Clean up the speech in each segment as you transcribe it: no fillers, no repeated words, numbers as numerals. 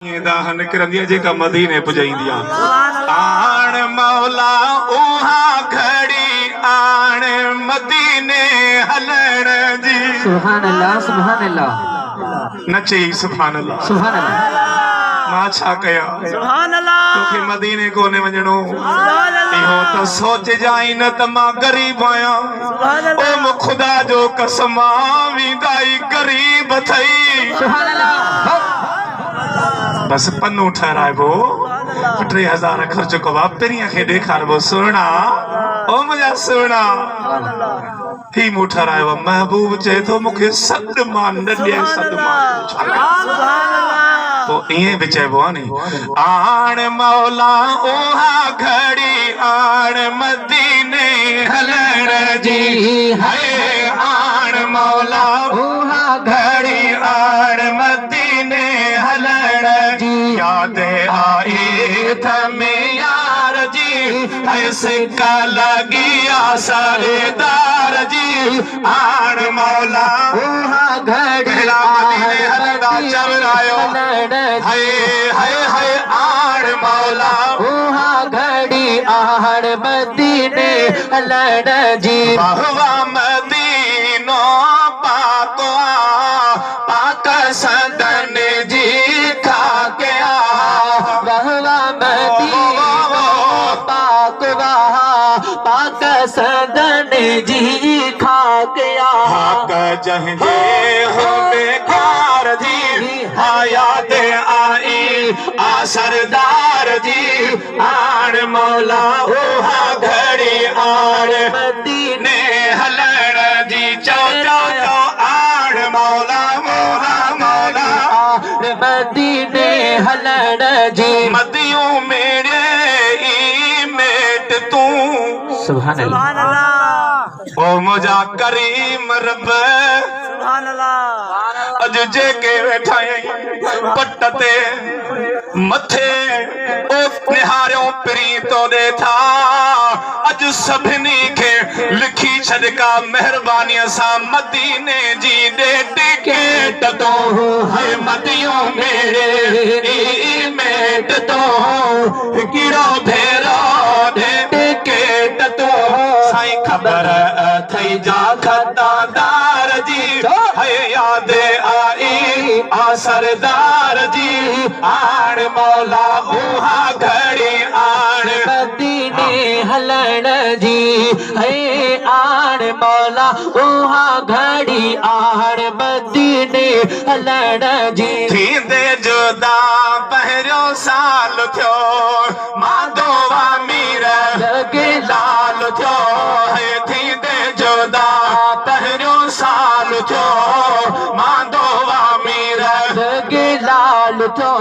दाहन करंदिया जेका मदीने पुजाइंदिया आण मौला उहा घड़ी आण मदीने हलण जी। सुभान अल्लाह नचे सुभान अल्लाह सुभान अल्लाह। मां छा कया सुभान अल्लाह तोखे मदीने कोने वञणो इहो त सोच जाई न त मां गरीब आया ओ मु खुदा जो कसम विदाई गरीब थई। सुभान अल्लाह। बस पन्नू ठहराइबो 3000 खर्च कबा पेरिया खे ॾेखारबो सुहिणा ओ मुंहिंजा सुहिणा ही मूं ठहरायो महबूब चए थो मूंखे सॾ मां न ॾिए सॾ मां तो इएं बि चइबो आहे नी आण मौला उहा घड़ी आण मदीने हलण जी है आण मौला उहा घड़ी आण मदीने हलण जी याद आई थमे यार जी ऐसे का लगिया सरदार जी आण मौला उहा घड़ी मदीने हलंदा चवरायो हाय हाय हाय आण मौला उहा घड़ी आहड़ मदीने हलण जी। बहुवा मदीनो पाकवा पाक सदन जी खाके वहवा मदीनो पाकवा पाक सदन जी खाकया हक जंहिंजे हो बेकार जी याद आई आ सरदार जी आण मौला उहा घड़ी आण मदीने ने हलण जी चौ चौ चौ आण मौला मौला मौला आहड़ मदीने हलण जी। मदियों मेरे ई मेट तू सुभान अल्लाह सुभान अल्लाह ओ मुझा करीम रब सुभान अल्लाह अज जेके वेठा पट ते मथे ओ निहारियों पिरी तो ॾेठा अज सभिनी खे लिखी छॾका महिरबानीअ सां मदीने जी ॾे टिकेट तो है मदियों मेरे ई मेट तो हिकिड़ो भेरो ॾे टिकेट तो साईं ख़बर अथई जा खतादार जी है याद आई आ सरदार जी आण मौला उहा घड़ी आण मदीने हलण जी है आण मौला उहा घड़ी आहड़ मदीने हलण जी। थींदे जुदा पहिरियों साल थियो माधोवा मीर लगे लाल थियो है थींदे जुदा पहिरियों साल थियो माधोवा मीर लगे लाल तो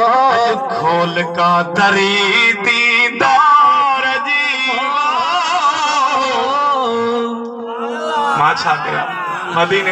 खोल का दरी दीदार जी मां छा कया मदीने